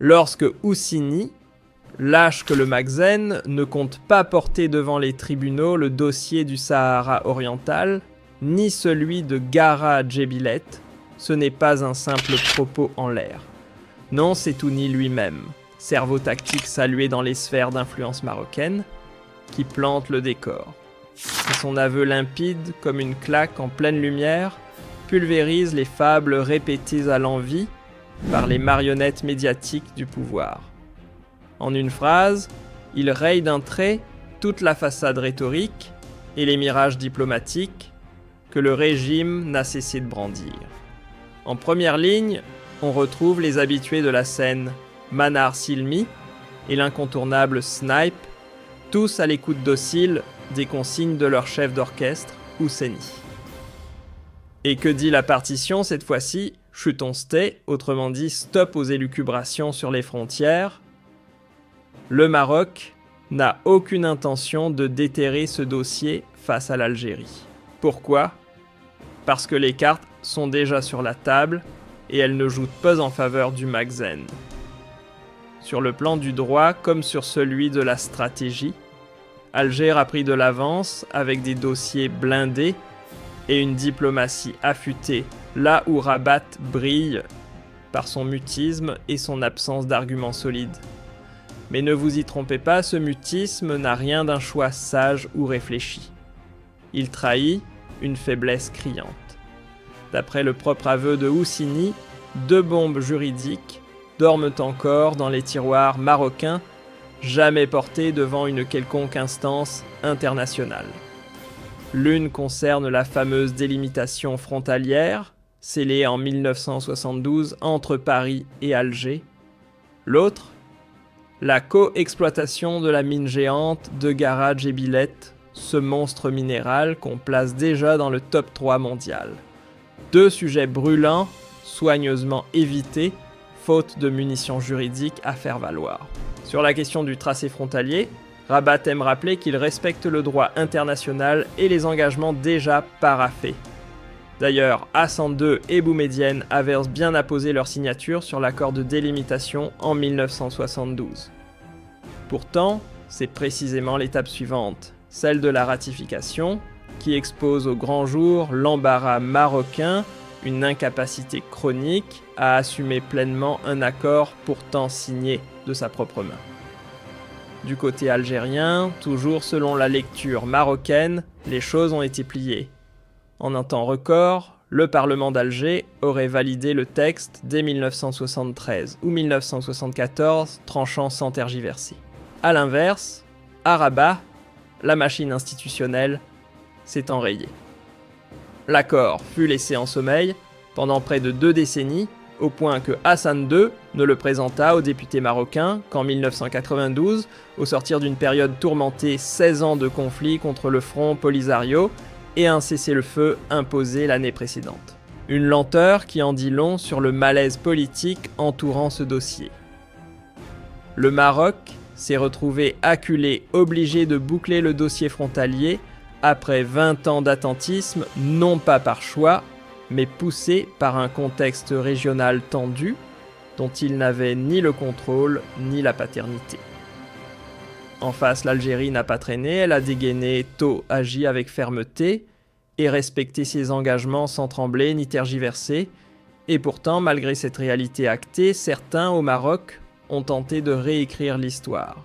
lorsque Houssini lâche que le Magzen ne compte pas porter devant les tribunaux le dossier du Sahara oriental, ni celui de Gara Djebilet, ce n'est pas un simple propos en l'air. Non, c'est Touni lui-même, cerveau tactique salué dans les sphères d'influence marocaine, qui plante le décor. Et son aveu limpide, comme une claque en pleine lumière, pulvérise les fables répétées à l'envi par les marionnettes médiatiques du pouvoir. En une phrase, il raye d'un trait toute la façade rhétorique et les mirages diplomatiques que le régime n'a cessé de brandir. En première ligne, on retrouve les habitués de la scène, Manar Silmi et l'incontournable Snipe, tous à l'écoute docile des consignes de leur chef d'orchestre, Housseni. Et que dit la partition cette fois-ci? Chut on stay, autrement dit stop aux élucubrations sur les frontières. Le Maroc n'a aucune intention de déterrer ce dossier face à l'Algérie. Pourquoi? Parce que les cartes sont déjà sur la table et elles ne jouent pas en faveur du Magzen. Sur le plan du droit comme sur celui de la stratégie, Alger a pris de l'avance avec des dossiers blindés et une diplomatie affûtée là où Rabat brille par son mutisme et son absence d'arguments solides. Mais ne vous y trompez pas, ce mutisme n'a rien d'un choix sage ou réfléchi. Il trahit une faiblesse criante. D'après le propre aveu de Houssini, 2 bombes juridiques dorment encore dans les tiroirs marocains, jamais portées devant une quelconque instance internationale. L'une concerne la fameuse délimitation frontalière, scellée en 1972 entre Paris et Alger. L'autre, la co-exploitation de la mine géante de Gara Djebilet, ce monstre minéral qu'on place déjà dans le top 3 mondial. 2 sujets brûlants, soigneusement évités, faute de munitions juridiques à faire valoir. Sur la question du tracé frontalier, Rabat aime rappeler qu'il respecte le droit international et les engagements déjà paraphés. D'ailleurs, Hassan II et Boumedienne avaient bien apposé leur signature sur l'accord de délimitation en 1972. Pourtant, c'est précisément l'étape suivante, celle de la ratification, qui expose au grand jour l'embarras marocain, une incapacité chronique à assumer pleinement un accord pourtant signé de sa propre main. Du côté algérien, toujours selon la lecture marocaine, les choses ont été pliées. En un temps record, le Parlement d'Alger aurait validé le texte dès 1973 ou 1974, tranchant sans tergiverser. A l'inverse, à Rabat, la machine institutionnelle s'est enrayée. L'accord fut laissé en sommeil pendant près de 2 décennies, au point que Hassan II ne le présenta aux députés marocains qu'en 1992, au sortir d'une période tourmentée 16 ans de conflit contre le Front Polisario et un cessez-le-feu imposé l'année précédente. Une lenteur qui en dit long sur le malaise politique entourant ce dossier. Le Maroc s'est retrouvé acculé, obligé de boucler le dossier frontalier après 20 ans d'attentisme, non pas par choix, mais poussé par un contexte régional tendu dont il n'avait ni le contrôle ni la paternité. En face, l'Algérie n'a pas traîné, elle a dégainé, tôt agi avec fermeté et respecté ses engagements sans trembler ni tergiverser. Et pourtant, malgré cette réalité actée, certains au Maroc ont tenté de réécrire l'histoire.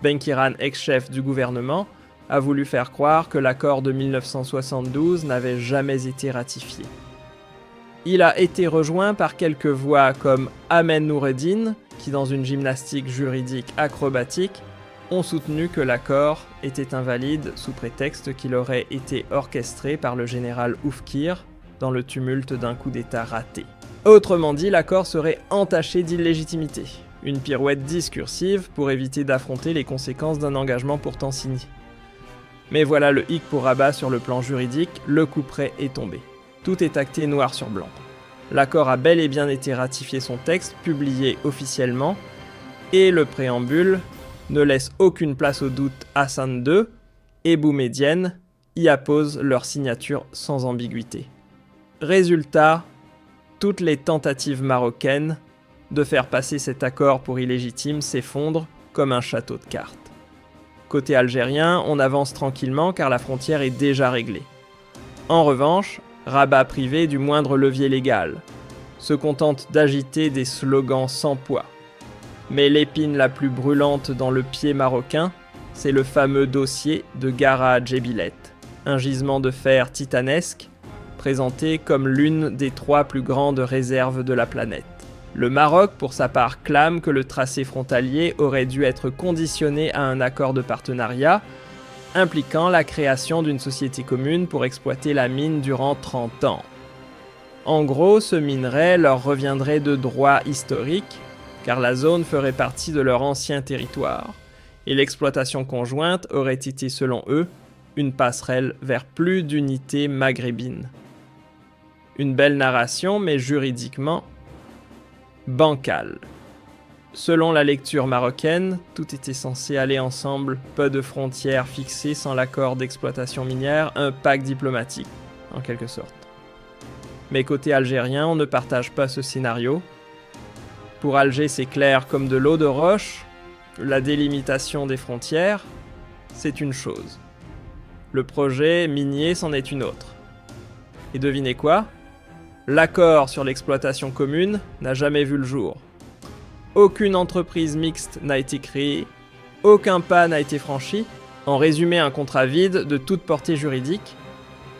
Benkiran, ex-chef du gouvernement, a voulu faire croire que l'accord de 1972 n'avait jamais été ratifié. Il a été rejoint par quelques voix comme Ahmed Noureddine, qui dans une gymnastique juridique acrobatique, ont soutenu que l'accord était invalide sous prétexte qu'il aurait été orchestré par le général Oufkir dans le tumulte d'un coup d'État raté. Autrement dit, l'accord serait entaché d'illégitimité, une pirouette discursive pour éviter d'affronter les conséquences d'un engagement pourtant signé. Mais voilà le hic pour Rabat sur le plan juridique, le coup près est tombé. Tout est acté noir sur blanc. L'accord a bel et bien été ratifié, son texte publié officiellement, et le préambule ne laisse aucune place au doute. Hassan II et Boumedienne y apposent leur signature sans ambiguïté. Résultat, toutes les tentatives marocaines de faire passer cet accord pour illégitime s'effondre comme un château de cartes. Côté algérien, on avance tranquillement car la frontière est déjà réglée. En revanche, Rabat privé du moindre levier légal, se contente d'agiter des slogans sans poids. Mais l'épine la plus brûlante dans le pied marocain, c'est le fameux dossier de Gara Djebilet, un gisement de fer titanesque, présenté comme l'une des 3 plus grandes réserves de la planète. Le Maroc, pour sa part, clame que le tracé frontalier aurait dû être conditionné à un accord de partenariat, impliquant la création d'une société commune pour exploiter la mine durant 30 ans. En gros, ce minerai leur reviendrait de droit historique, car la zone ferait partie de leur ancien territoire, et l'exploitation conjointe aurait été, selon eux, une passerelle vers plus d'unité maghrébine. Une belle narration, mais juridiquement bancale. Selon la lecture marocaine, tout était censé aller ensemble, peu de frontières fixées sans l'accord d'exploitation minière, un pacte diplomatique, en quelque sorte. Mais côté algérien, on ne partage pas ce scénario. Pour Alger, c'est clair comme de l'eau de roche, la délimitation des frontières, c'est une chose. Le projet minier, c'en est une autre. Et devinez quoi ? L'accord sur l'exploitation commune n'a jamais vu le jour. Aucune entreprise mixte n'a été créée, aucun pas n'a été franchi. En résumé, un contrat vide de toute portée juridique.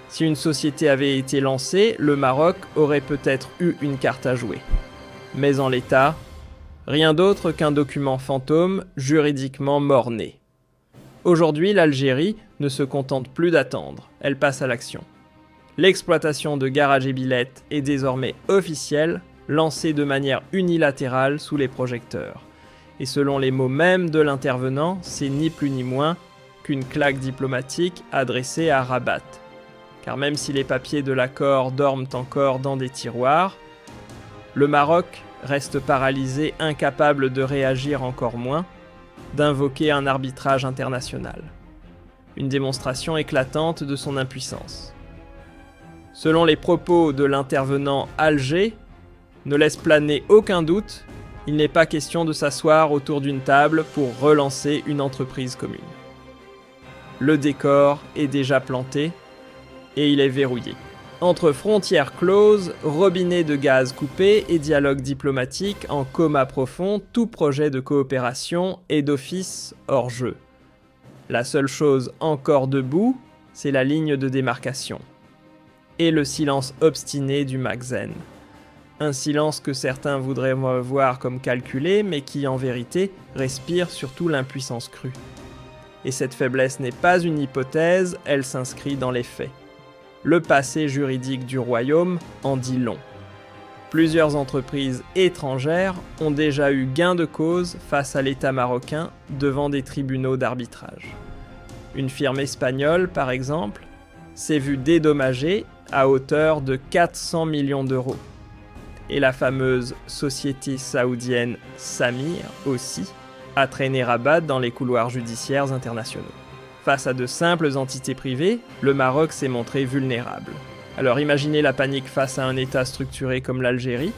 Si une société avait été lancée, le Maroc aurait peut-être eu une carte à jouer. Mais en l'état, rien d'autre qu'un document fantôme juridiquement mort-né. Aujourd'hui, l'Algérie ne se contente plus d'attendre, elle passe à l'action. L'exploitation de Gara Djebilet est désormais officielle, lancée de manière unilatérale sous les projecteurs. Et selon les mots mêmes de l'intervenant, c'est ni plus ni moins qu'une claque diplomatique adressée à Rabat. Car même si les papiers de l'accord dorment encore dans des tiroirs, le Maroc reste paralysé, incapable de réagir encore moins, d'invoquer un arbitrage international. Une démonstration éclatante de son impuissance. Selon les propos de l'intervenant Alger, ne laisse planer aucun doute, il n'est pas question de s'asseoir autour d'une table pour relancer une entreprise commune. Le décor est déjà planté et il est verrouillé. Entre frontières closes, robinets de gaz coupés et dialogue diplomatique en coma profond, tout projet de coopération est d'office hors jeu. La seule chose encore debout, c'est la ligne de démarcation. Et le silence obstiné du Magzen. Un silence que certains voudraient voir comme calculé, mais qui en vérité respire surtout l'impuissance crue. Et cette faiblesse n'est pas une hypothèse, elle s'inscrit dans les faits. Le passé juridique du royaume en dit long. Plusieurs entreprises étrangères ont déjà eu gain de cause face à l'État marocain devant des tribunaux d'arbitrage. Une firme espagnole, par exemple, s'est vue dédommagée à hauteur de 400 millions d'euros. Et la fameuse société saoudienne Samir aussi a traîné Rabat dans les couloirs judiciaires internationaux. Face à de simples entités privées, le Maroc s'est montré vulnérable. Alors imaginez la panique face à un État structuré comme l'Algérie.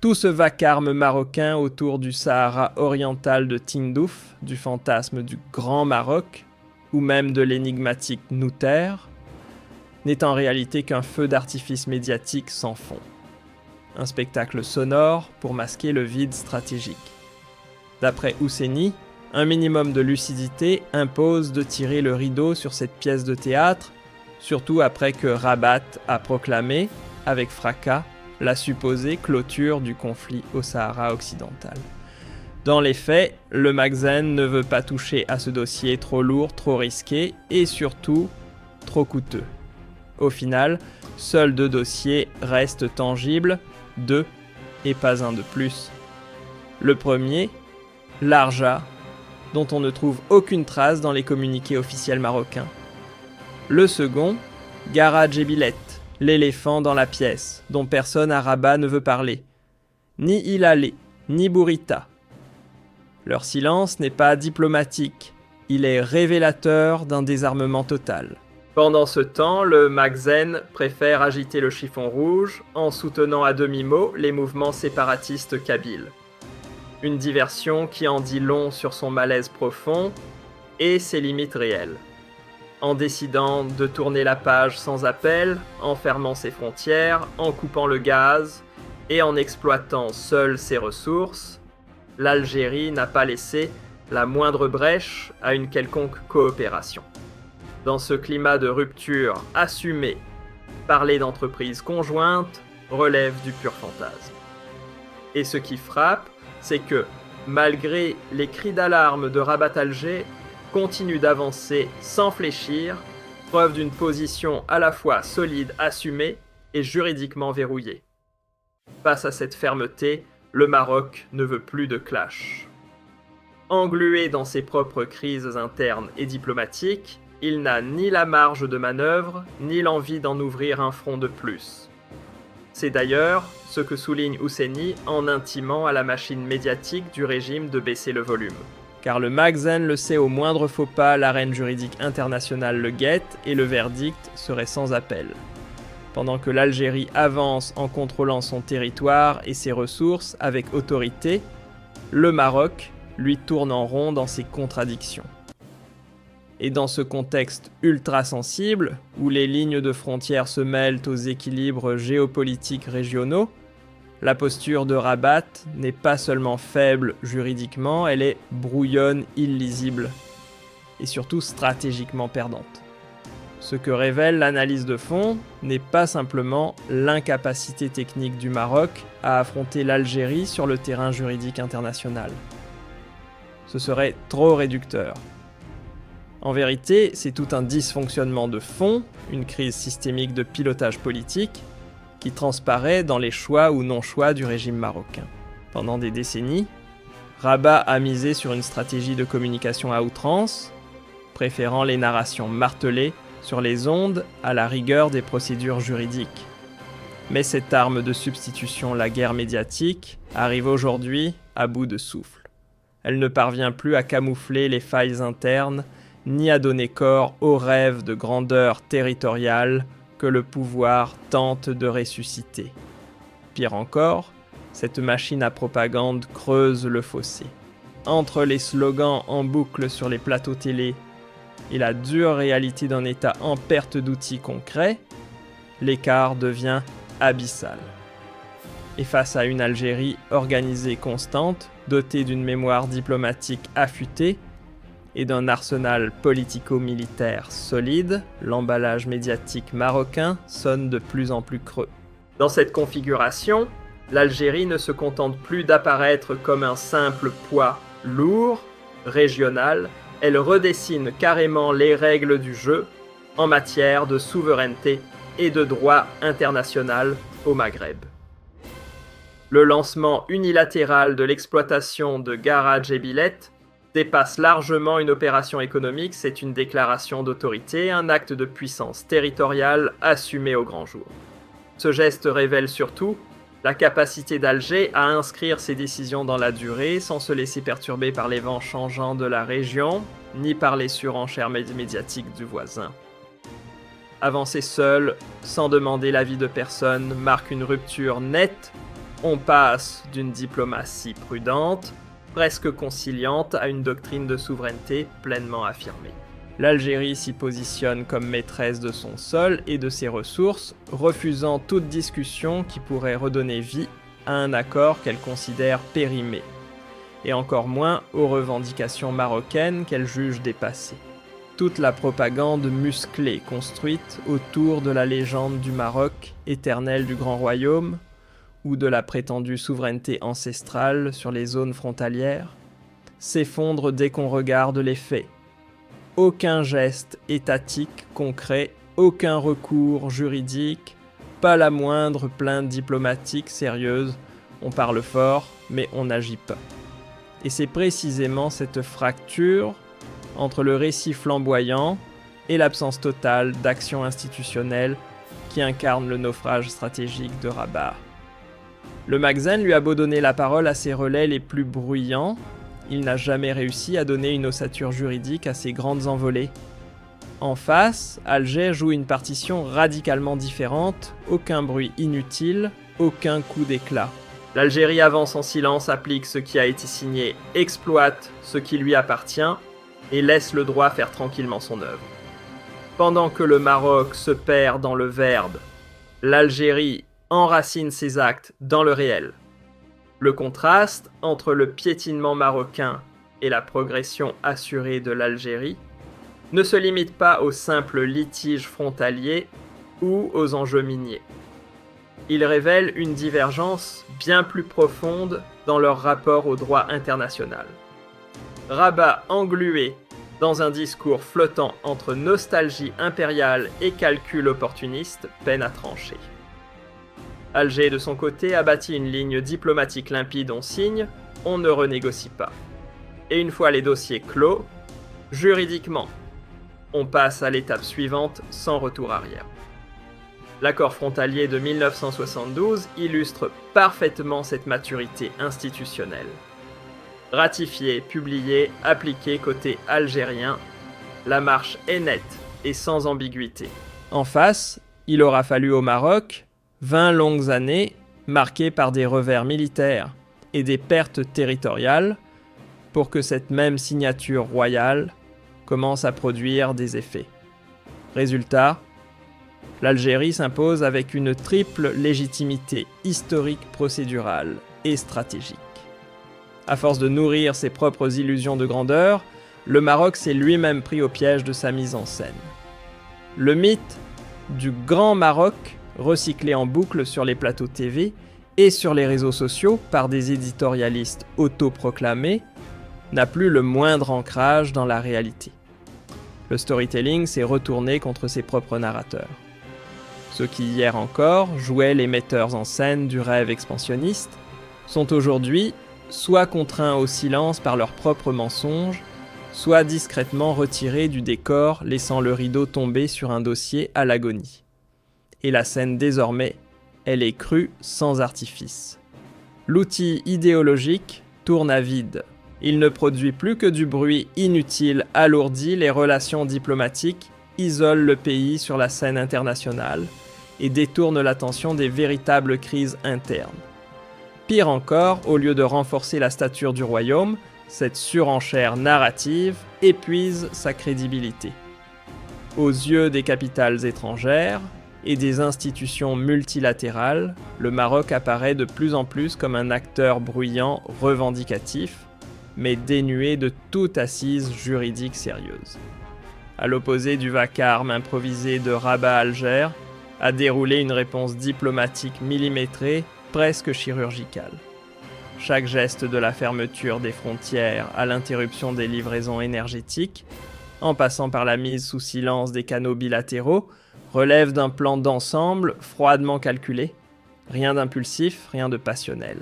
Tout ce vacarme marocain autour du Sahara oriental de Tindouf, du fantasme du Grand Maroc, ou même de l'énigmatique Nouter, n'est en réalité qu'un feu d'artifice médiatique sans fond. Un spectacle sonore pour masquer le vide stratégique. D'après Husseini, un minimum de lucidité impose de tirer le rideau sur cette pièce de théâtre, surtout après que Rabat a proclamé, avec fracas, la supposée clôture du conflit au Sahara occidental. Dans les faits, le Magzen ne veut pas toucher à ce dossier trop lourd, trop risqué et surtout trop coûteux. Au final, seuls 2 dossiers restent tangibles, 2 et pas un de plus. Le premier, l'Arja, dont on ne trouve aucune trace dans les communiqués officiels marocains. Le second, Gara Djebilet, l'éléphant dans la pièce, dont personne à Rabat ne veut parler. Ni Ilalé, ni Bourita. Leur silence n'est pas diplomatique, il est révélateur d'un désarmement total. Pendant ce temps, le Magzen préfère agiter le chiffon rouge en soutenant à demi-mot les mouvements séparatistes kabyles. Une diversion qui en dit long sur son malaise profond et ses limites réelles. En décidant de tourner la page sans appel, en fermant ses frontières, en coupant le gaz et en exploitant seule ses ressources, l'Algérie n'a pas laissé la moindre brèche à une quelconque coopération. Dans ce climat de rupture assumée, parler d'entreprise conjointe relève du pur fantasme. Et ce qui frappe, c'est que, malgré les cris d'alarme de Rabat-Alger, continue d'avancer sans fléchir, preuve d'une position à la fois solide, assumée et juridiquement verrouillée. Face à cette fermeté, le Maroc ne veut plus de clash. Englué dans ses propres crises internes et diplomatiques, il n'a ni la marge de manœuvre, ni l'envie d'en ouvrir un front de plus. C'est d'ailleurs ce que souligne Husseini en intimant à la machine médiatique du régime de baisser le volume. Car le Magzen le sait, au moindre faux pas, l'arène juridique internationale le guette et le verdict serait sans appel. Pendant que l'Algérie avance en contrôlant son territoire et ses ressources avec autorité, le Maroc lui tourne en rond dans ses contradictions. Et dans ce contexte ultra sensible, où les lignes de frontières se mêlent aux équilibres géopolitiques régionaux, la posture de Rabat n'est pas seulement faible juridiquement, elle est brouillonne, illisible, et surtout stratégiquement perdante. Ce que révèle l'analyse de fond n'est pas simplement l'incapacité technique du Maroc à affronter l'Algérie sur le terrain juridique international. Ce serait trop réducteur. En vérité, c'est tout un dysfonctionnement de fond, une crise systémique de pilotage politique, qui transparaît dans les choix ou non-choix du régime marocain. Pendant des décennies, Rabat a misé sur une stratégie de communication à outrance, préférant les narrations martelées sur les ondes à la rigueur des procédures juridiques. Mais cette arme de substitution, la guerre médiatique, arrive aujourd'hui à bout de souffle. Elle ne parvient plus à camoufler les failles internes ni à donner corps aux rêves de grandeur territoriale que le pouvoir tente de ressusciter. Pire encore, cette machine à propagande creuse le fossé. Entre les slogans en boucle sur les plateaux télé et la dure réalité d'un État en perte d'outils concrets, l'écart devient abyssal. Et face à une Algérie organisée constante, dotée d'une mémoire diplomatique affûtée, et d'un arsenal politico-militaire solide, l'emballage médiatique marocain sonne de plus en plus creux. Dans cette configuration, l'Algérie ne se contente plus d'apparaître comme un simple poids lourd, régional, elle redessine carrément les règles du jeu en matière de souveraineté et de droit international au Maghreb. Le lancement unilatéral de l'exploitation de Gara Djebilet dépasse largement une opération économique, c'est une déclaration d'autorité, un acte de puissance territoriale assumé au grand jour. Ce geste révèle surtout la capacité d'Alger à inscrire ses décisions dans la durée sans se laisser perturber par les vents changeants de la région, ni par les surenchères médiatiques du voisin. Avancer seul, sans demander l'avis de personne, marque une rupture nette. On passe d'une diplomatie prudente, presque conciliante, à une doctrine de souveraineté pleinement affirmée. L'Algérie s'y positionne comme maîtresse de son sol et de ses ressources, refusant toute discussion qui pourrait redonner vie à un accord qu'elle considère périmé, et encore moins aux revendications marocaines qu'elle juge dépassées. Toute la propagande musclée construite autour de la légende du Maroc, éternel du Grand Royaume, ou de la prétendue souveraineté ancestrale sur les zones frontalières, s'effondre dès qu'on regarde les faits. Aucun geste étatique concret, aucun recours juridique, pas la moindre plainte diplomatique sérieuse. On parle fort, mais on n'agit pas. Et c'est précisément cette fracture entre le récit flamboyant et l'absence totale d'action institutionnelle qui incarne le naufrage stratégique de Rabat. Le Magzen lui a beau donner la parole à ses relais les plus bruyants, il n'a jamais réussi à donner une ossature juridique à ses grandes envolées. En face, Alger joue une partition radicalement différente, aucun bruit inutile, aucun coup d'éclat. L'Algérie avance en silence, applique ce qui a été signé, exploite ce qui lui appartient et laisse le droit faire tranquillement son œuvre. Pendant que le Maroc se perd dans le verbe, l'Algérie enracine ses actes dans le réel. Le contraste entre le piétinement marocain et la progression assurée de l'Algérie ne se limite pas aux simples litiges frontaliers ou aux enjeux miniers. Il révèle une divergence bien plus profonde dans leur rapport au droit international. Rabat englué dans un discours flottant entre nostalgie impériale et calcul opportuniste peine à trancher. Alger, de son côté, a bâti une ligne diplomatique limpide, on signe, on ne renégocie pas. Et une fois les dossiers clos, juridiquement, on passe à l'étape suivante sans retour arrière. L'accord frontalier de 1972 illustre parfaitement cette maturité institutionnelle. Ratifié, publié, appliqué côté algérien, la marche est nette et sans ambiguïté. En face, il aura fallu au Maroc 20 longues années marquées par des revers militaires et des pertes territoriales pour que cette même signature royale commence à produire des effets. Résultat, l'Algérie s'impose avec une triple légitimité historique, procédurale et stratégique. À force de nourrir ses propres illusions de grandeur, le Maroc s'est lui-même pris au piège de sa mise en scène. Le mythe du Grand Maroc, recyclé en boucle sur les plateaux TV et sur les réseaux sociaux par des éditorialistes autoproclamés, n'a plus le moindre ancrage dans la réalité. Le storytelling s'est retourné contre ses propres narrateurs. Ceux qui hier encore jouaient les metteurs en scène du rêve expansionniste sont aujourd'hui soit contraints au silence par leurs propres mensonges, soit discrètement retirés du décor, laissant le rideau tomber sur un dossier à l'agonie. Et la scène désormais, elle est crue sans artifice. L'outil idéologique tourne à vide. Il ne produit plus que du bruit inutile, alourdit les relations diplomatiques, isole le pays sur la scène internationale et détourne l'attention des véritables crises internes. Pire encore, au lieu de renforcer la stature du royaume, cette surenchère narrative épuise sa crédibilité. Aux yeux des capitales étrangères et des institutions multilatérales, le Maroc apparaît de plus en plus comme un acteur bruyant, revendicatif, mais dénué de toute assise juridique sérieuse. À l'opposé du vacarme improvisé de Rabat-Alger, a déroulé une réponse diplomatique millimétrée, presque chirurgicale. Chaque geste de la fermeture des frontières à l'interruption des livraisons énergétiques, en passant par la mise sous silence des canaux bilatéraux, relève d'un plan d'ensemble froidement calculé. Rien d'impulsif, rien de passionnel.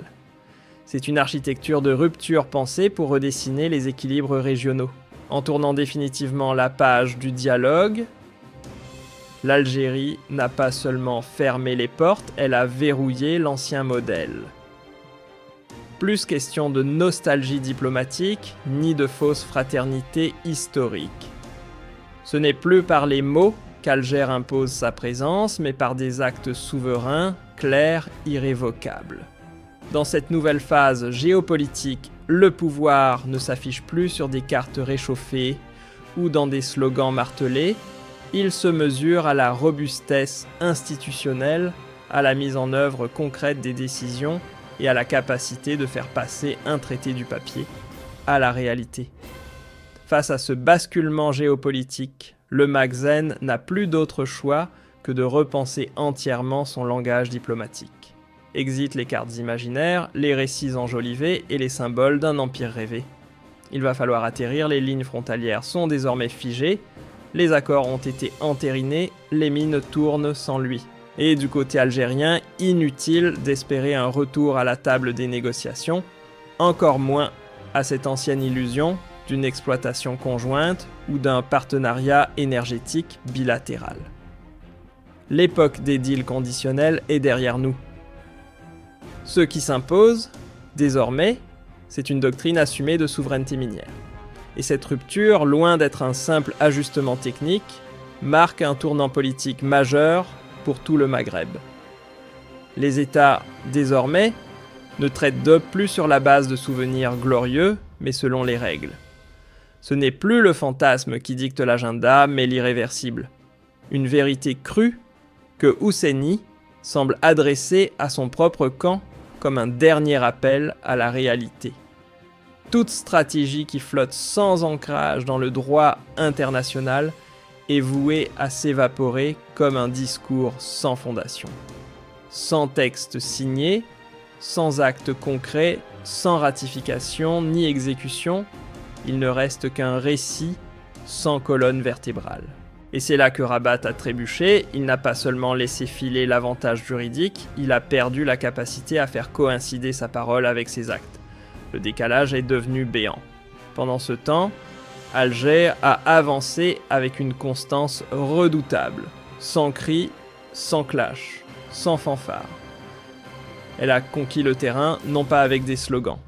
C'est une architecture de rupture pensée pour redessiner les équilibres régionaux. En tournant définitivement la page du dialogue, l'Algérie n'a pas seulement fermé les portes, elle a verrouillé l'ancien modèle. Plus question de nostalgie diplomatique, ni de fausse fraternité historique. Ce n'est plus par les mots qu'Alger impose sa présence, mais par des actes souverains, clairs, irrévocables. Dans cette nouvelle phase géopolitique, le pouvoir ne s'affiche plus sur des cartes réchauffées ou dans des slogans martelés, il se mesure à la robustesse institutionnelle, à la mise en œuvre concrète des décisions et à la capacité de faire passer un traité du papier à la réalité. Face à ce basculement géopolitique, le Magzen n'a plus d'autre choix que de repenser entièrement son langage diplomatique. Exit les cartes imaginaires, les récits enjolivés et les symboles d'un empire rêvé. Il va falloir atterrir, les lignes frontalières sont désormais figées, les accords ont été entérinés, les mines tournent sans lui. Et du côté algérien, inutile d'espérer un retour à la table des négociations, encore moins à cette ancienne illusion d'une exploitation conjointe ou d'un partenariat énergétique bilatéral. L'époque des deals conditionnels est derrière nous. Ce qui s'impose, désormais, c'est une doctrine assumée de souveraineté minière. Et cette rupture, loin d'être un simple ajustement technique, marque un tournant politique majeur pour tout le Maghreb. Les États, désormais, ne traitent d'eux plus sur la base de souvenirs glorieux, mais selon les règles. Ce n'est plus le fantasme qui dicte l'agenda, mais l'irréversible. Une vérité crue que Husseini semble adresser à son propre camp comme un dernier appel à la réalité. Toute stratégie qui flotte sans ancrage dans le droit international est vouée à s'évaporer comme un discours sans fondation. Sans texte signé, sans acte concret, sans ratification ni exécution, il ne reste qu'un récit sans colonne vertébrale. Et c'est là que Rabat a trébuché, il n'a pas seulement laissé filer l'avantage juridique, il a perdu la capacité à faire coïncider sa parole avec ses actes. Le décalage est devenu béant. Pendant ce temps, Alger a avancé avec une constance redoutable, sans cri, sans clash, sans fanfare. Elle a conquis le terrain non pas avec des slogans,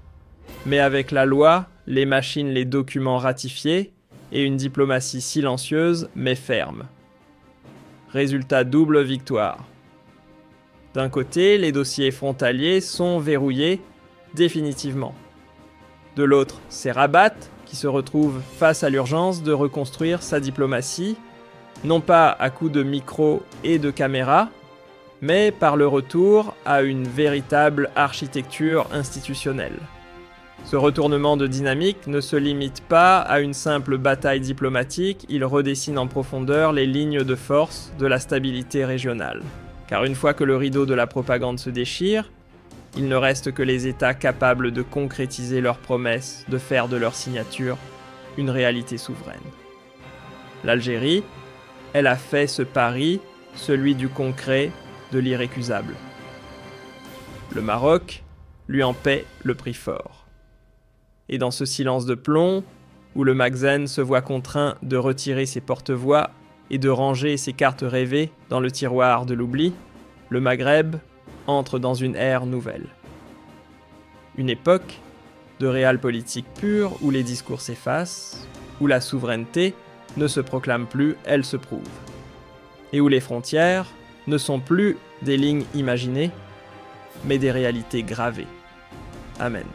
mais avec la loi, les machines, les documents ratifiés et une diplomatie silencieuse mais ferme. Résultat, double victoire. D'un côté, les dossiers frontaliers sont verrouillés définitivement. De l'autre, c'est Rabat qui se retrouve face à l'urgence de reconstruire sa diplomatie, non pas à coups de micro et de caméra, mais par le retour à une véritable architecture institutionnelle. Ce retournement de dynamique ne se limite pas à une simple bataille diplomatique, il redessine en profondeur les lignes de force de la stabilité régionale. Car une fois que le rideau de la propagande se déchire, il ne reste que les États capables de concrétiser leurs promesses, de faire de leur signature une réalité souveraine. L'Algérie, elle a fait ce pari, celui du concret, de l'irrécusable. Le Maroc lui en paie le prix fort. Et dans ce silence de plomb, où le Maghreb se voit contraint de retirer ses porte-voix et de ranger ses cartes rêvées dans le tiroir de l'oubli, le Maghreb entre dans une ère nouvelle. Une époque de réelle politique pure où les discours s'effacent, où la souveraineté ne se proclame plus, elle se prouve. Et où les frontières ne sont plus des lignes imaginées, mais des réalités gravées. Amen.